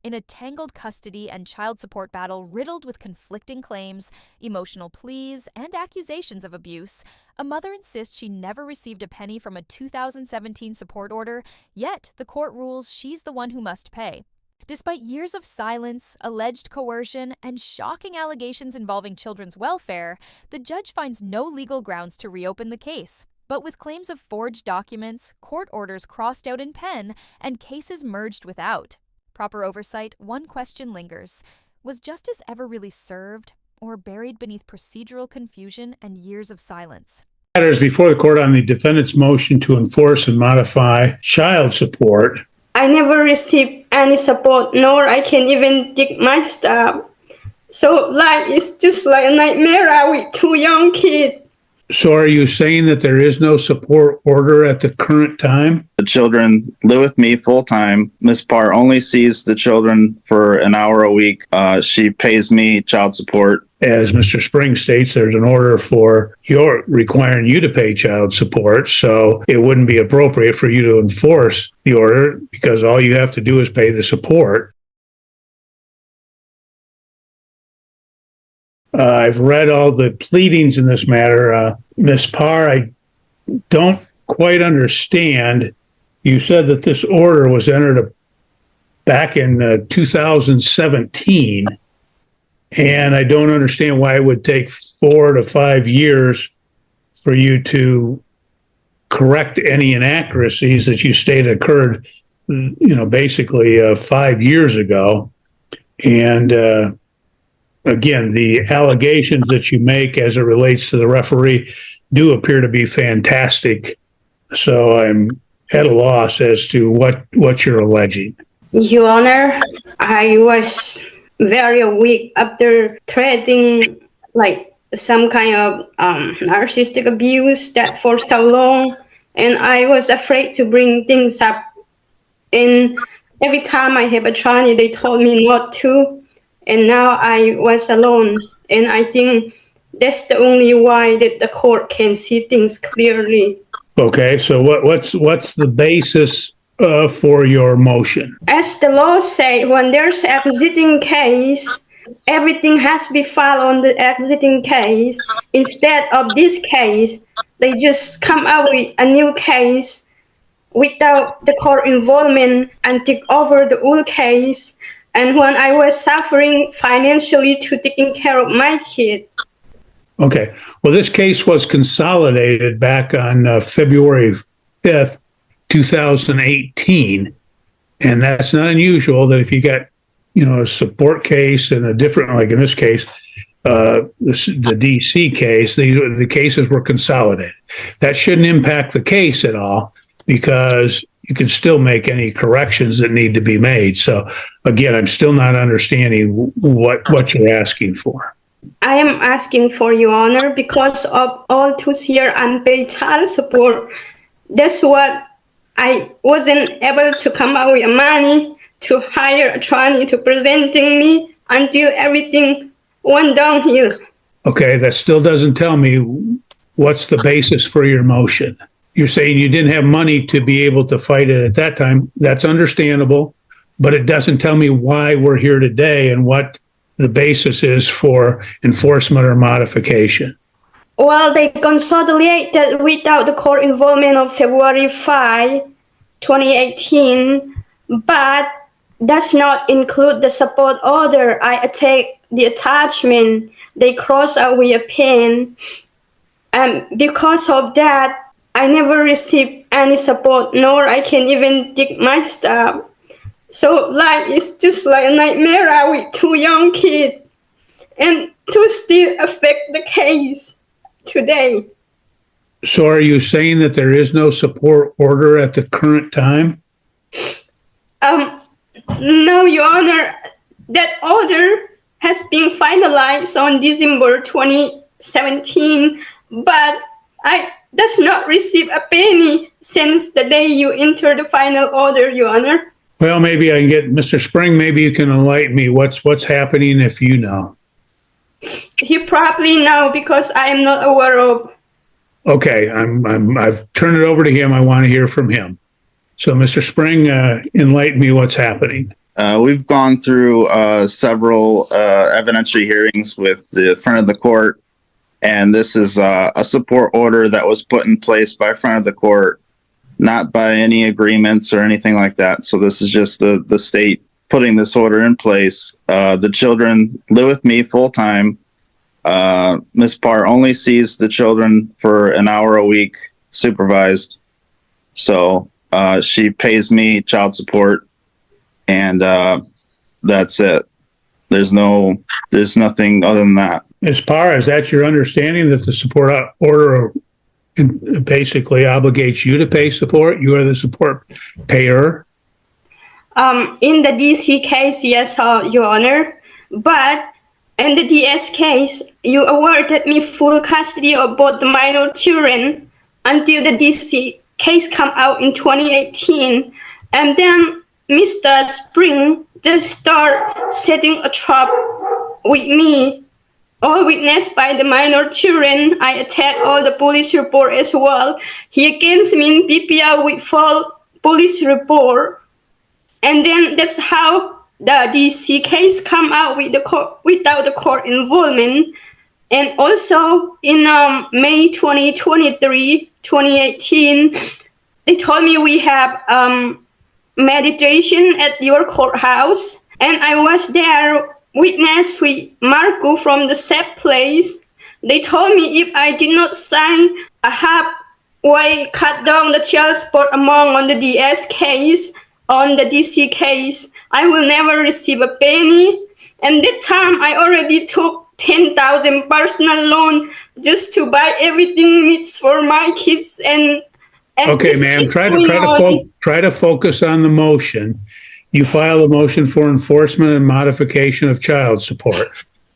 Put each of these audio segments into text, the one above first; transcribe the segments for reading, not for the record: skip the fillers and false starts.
In a tangled custody and child support battle riddled with conflicting claims, emotional pleas, and accusations of abuse, a mother insists she never received a penny from a 2017 support order, yet the court rules she's the one who must pay. Despite years of silence, alleged coercion, and shocking allegations involving children's welfare, the judge finds no legal grounds to reopen the case. But with claims of forged documents, court orders crossed out in pen, and cases merged without proper oversight, one question lingers. Was justice ever really served, or buried beneath procedural confusion and years of silence? Matters before the court on the defendant's motion to enforce and modify child support. I never received any support, nor I can even dig my stuff. So life is just like a nightmare with two young kids. So are you saying that there is no support order at the current time? The children live with me full time. Miss Parr only sees the children for an hour a week. She pays me child support. As Mr. Spring states, there's an order requiring you to pay child support, so it wouldn't be appropriate for you to enforce the order because all you have to do is pay the support. I've read all the pleadings in this matter. Ms. Parr, I don't quite understand. You said that this order was entered back in 2017, and I don't understand why it would take 4 to 5 years for you to correct any inaccuracies that you stated occurred, basically 5 years ago. And again, the allegations that you make as it relates to the referee do appear to be fantastic. So I'm at a loss as to what you're alleging. Your Honor, I was very weak after threatening some kind of narcissistic abuse that for so long, and I was afraid to bring things up. And every time I have a attorney, they told me not to. And now I was alone, and I think that's the only way that the court can see things clearly. Okay, so what's the basis for your motion? As the law says, when there's an exiting case, everything has to be filed on the exiting case. Instead of this case, they just come up with a new case without the court involvement and take over the old case. And when I was suffering financially to taking care of my kid. Okay. Well, this case was consolidated back on February 5th, 2018. And that's not unusual that if you got, a support case and a different, like in this case, the DC case, the cases were consolidated. That shouldn't impact the case at all because you can still make any corrections that need to be made. So again, I'm still not understanding what you're asking for. I am asking for, Your Honor, because of all 2 years unpaid child support. That's what I wasn't able to come up with money to hire an attorney to presenting me until everything went downhill. Okay, that still doesn't tell me what's the basis for your motion. You're saying you didn't have money to be able to fight it at that time. That's understandable, but it doesn't tell me why we're here today and what the basis is for enforcement or modification. Well, they consolidated without the court involvement of February 5, 2018, but does not include the support order. I take the attachment. They cross out with a pen. And because of that, I never received any support, nor I can even dig my stuff. So life is just like a nightmare with 2 young kids, and to still affect the case today. So are you saying that there is no support order at the current time? No, Your Honor. That order has been finalized on December 2017, but I does not receive a penny since the day you entered the final order, Your Honor. Well, maybe I can get Mr. Spring. Maybe you can enlighten me. What's happening if you know? He probably know because I am not aware of. Okay, I've turned it over to him. I want to hear from him. So, Mr. Spring, enlighten me what's happening. We've gone through several evidentiary hearings with the front of the court, and this is a support order that was put in place by front of the court, not by any agreements or anything like that. So this is just the state putting this order in place. The children live with me full time. Ms. Parr only sees the children for an hour a week supervised. So she pays me child support, and that's it. There's nothing other than that. Ms. Parr, is that your understanding that the support order basically obligates you to pay support? You are the support payer? In the DC case, yes, Your Honor. But in the DS case, you awarded me full custody of both the minor children until the DC case come out in 2018. And then Mr. Spring just start setting a trap with me, all witnessed by the minor children. I attach all the police report as well. He against me in PPR with false police report. And then that's how the DC case come out with the court, without the court involvement. And also in May 2023, 2018, they told me we have meditation at your courthouse. And I was there, witness with Marco from the said place. They told me if I did not sign a halfway cut down the child support amount on the DS case, on the DC case, I will never receive a penny. And that time I already took 10,000 personal loan just to buy everything needs for my kids. And okay, ma'am, try to focus on the motion. You file a motion for enforcement and modification of child support.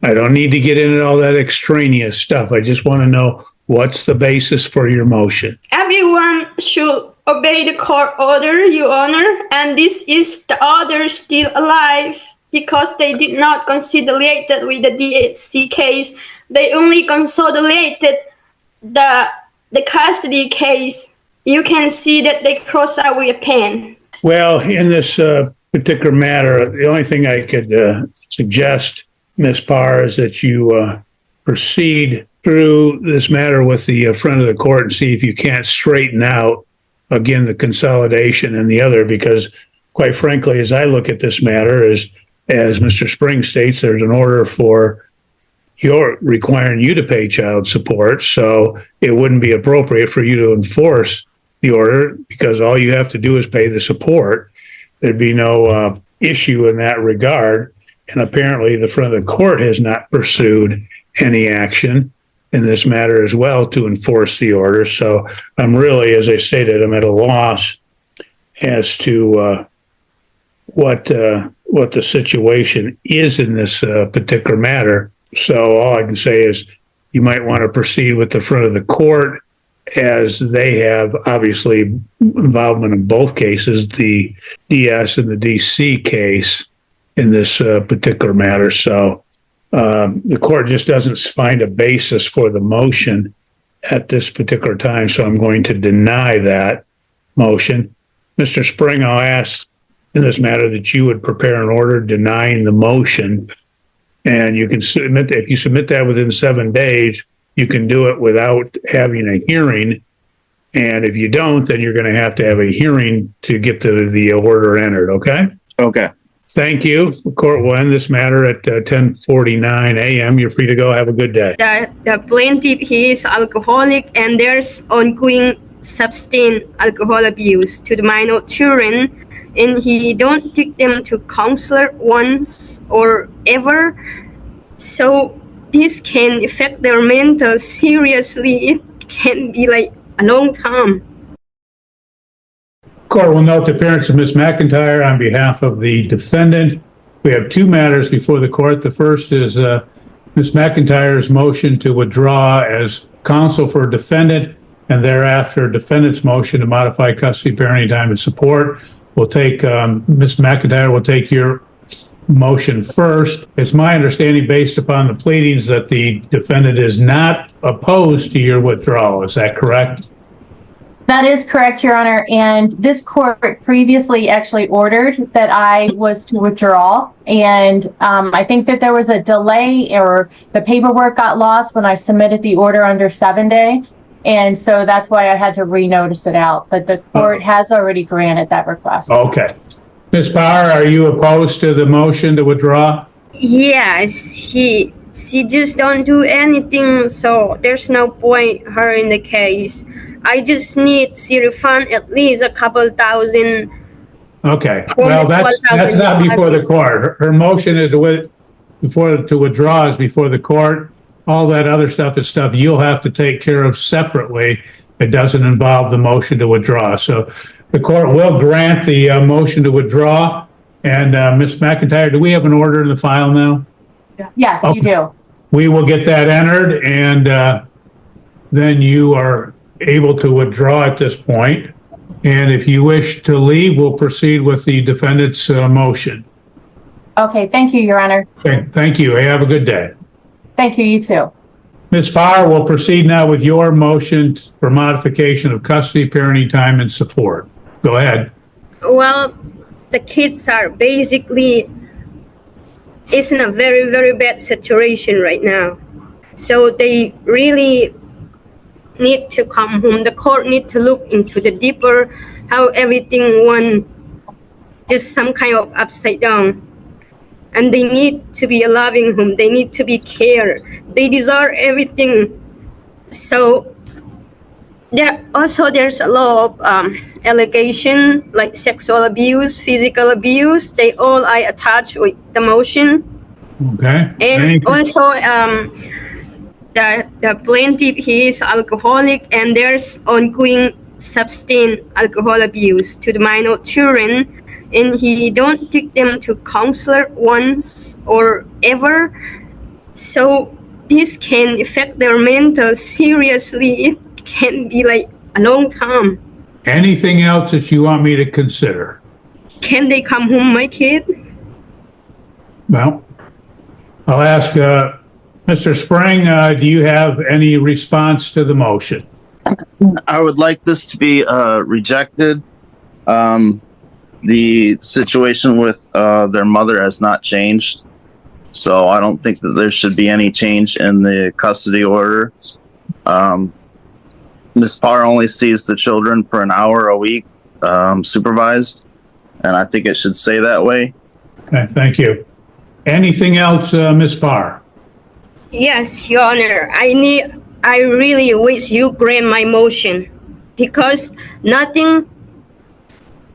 I don't need to get into all that extraneous stuff. I just want to know what's the basis for your motion. Everyone should obey the court order, Your Honor, and this is the order still alive because they did not conciliate with the DHC case. They only consolidated the custody case. You can see that they cross out with a pen. Well, in this particular matter, the only thing I could suggest, Ms. Parr, is that you proceed through this matter with the front of the court and see if you can't straighten out, again, the consolidation and the other, because quite frankly, as I look at this matter, as Mr. Spring states, there's an order for requiring you to pay child support, so it wouldn't be appropriate for you to enforce the order because all you have to do is pay the support. There'd be no issue in that regard, and apparently the front of the court has not pursued any action in this matter as well to enforce the order. So I'm really, as I stated, I'm at a loss as to what the situation is in this particular matter. So all I can say is you might want to proceed with the front of the court, as they have obviously involvement in both cases, the DS and the DC case in this particular matter. So the court just doesn't find a basis for the motion at this particular time, so I'm going to deny that motion. Mr. Spring, I'll ask in this matter that you would prepare an order denying the motion, and you can submit, if you submit that within 7 days, you can do it without having a hearing, and if you don't, then you're going to have a hearing to get the order entered, okay? Okay. Thank you. The court will end this matter at 10:49 a.m. You're free to go. Have a good day. The plaintiff, he is alcoholic and there's ongoing sustained alcohol abuse to the minor children, and he don't take them to counselor once or ever. So this can affect their mental seriously. It can be like a long time. Court will note the appearance of Ms. McIntyre on behalf of the defendant. We have two matters before the court. The first is Ms. McIntyre's motion to withdraw as counsel for defendant, and thereafter defendant's motion to modify custody, parenting time, and support. We'll take, Ms. McIntyre will take your motion first. It's my understanding, based upon the pleadings, that the defendant is not opposed to your withdrawal. Is that correct? That is correct, Your Honor. And this court previously actually ordered that I was to withdraw. And I think that there was a delay, or the paperwork got lost when I submitted the order under 7-day. And so that's why I had to renotice it out. But the court has already granted that request. Okay. Ms. Power, are you opposed to the motion to withdraw? Yes, she just don't do anything, so there's no point her in the case. I just need she refund at least a couple thousand. Okay, well, that's not before the court. Her motion is to withdraw is before the court. All that other stuff is stuff you'll have to take care of separately. It doesn't involve the motion to withdraw. So the court will grant the motion to withdraw. And Ms. McIntyre, do we have an order in the file now? Yes, you do. We will get that entered, and then you are able to withdraw at this point. And if you wish to leave, we'll proceed with the defendant's motion. Okay, thank you, Your Honor. Okay, thank you. Have a good day. Thank you, you too. Ms. Power, we'll proceed now with your motion for modification of custody, parenting time, and support. Go ahead. Well, the kids are basically is in a very, very bad situation right now. So they really need to come home. The court need to look into the deeper how everything went just some kind of upside down. And they need to be a loving home. They need to be cared. They deserve everything. So there's a lot of allegation like sexual abuse, physical abuse. They all are attached with the motion. Okay. And also the plaintiff, he is alcoholic, and there's ongoing sustained alcohol abuse to the minor children, and he don't take them to counselor once or ever. So this can affect their mental seriously. It can be like a long time. Anything else that you want me to consider? Can they come home, my kid? Well, I'll ask Mr. Spring, do you have any response to the motion? I would like this to be rejected. The situation with their mother has not changed, so I don't think that there should be any change in the custody order. Ms. Parr only sees the children for an hour a week, supervised, and I think it should stay that way. Okay, thank you. Anything else, Ms. Parr? Yes, Your Honor. I really wish you grant my motion, because nothing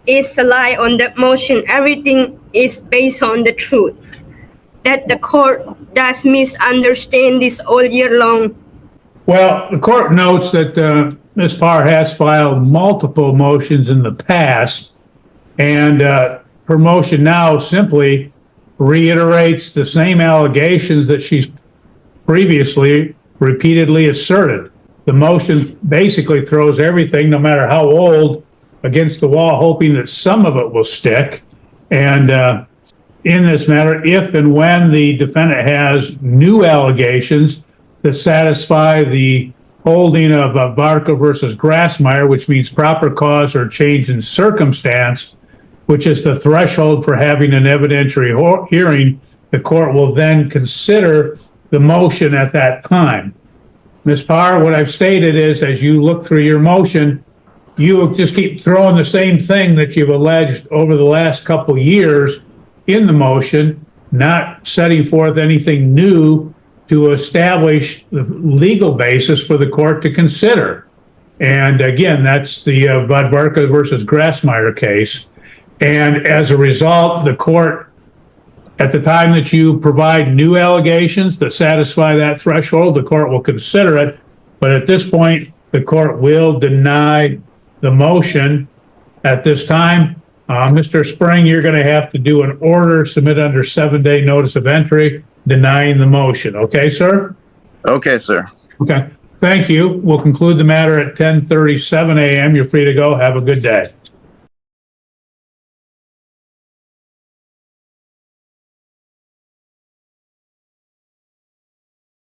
is a lie on that motion. Everything is based on the truth. That the court does misunderstand this all year long. Well, the court notes that Ms. Parr has filed multiple motions in the past, and her motion now simply reiterates the same allegations that she's previously repeatedly asserted. The motion basically throws everything, no matter how old, against the wall, hoping that some of it will stick. And in this matter, if and when the defendant has new allegations that satisfy the holding of Barker versus Grassmeyer, which means proper cause or change in circumstance, which is the threshold for having an evidentiary hearing, the court will then consider the motion at that time. Ms. Parr, what I've stated is, as you look through your motion, you just keep throwing the same thing that you've alleged over the last couple years in the motion, not setting forth anything new to establish the legal basis for the court to consider. And again, that's the Bud Barker versus Grassmeyer case. And as a result, the court, at the time that you provide new allegations that satisfy that threshold, the court will consider it. But at this point, the court will deny the motion at this time. Mr. Spring, you're going to have to do an order, submit under 7-day notice of entry, denying the motion. Okay, sir? Okay, sir. Okay. Thank you. We'll conclude the matter at 10:37 a.m. You're free to go. Have a good day.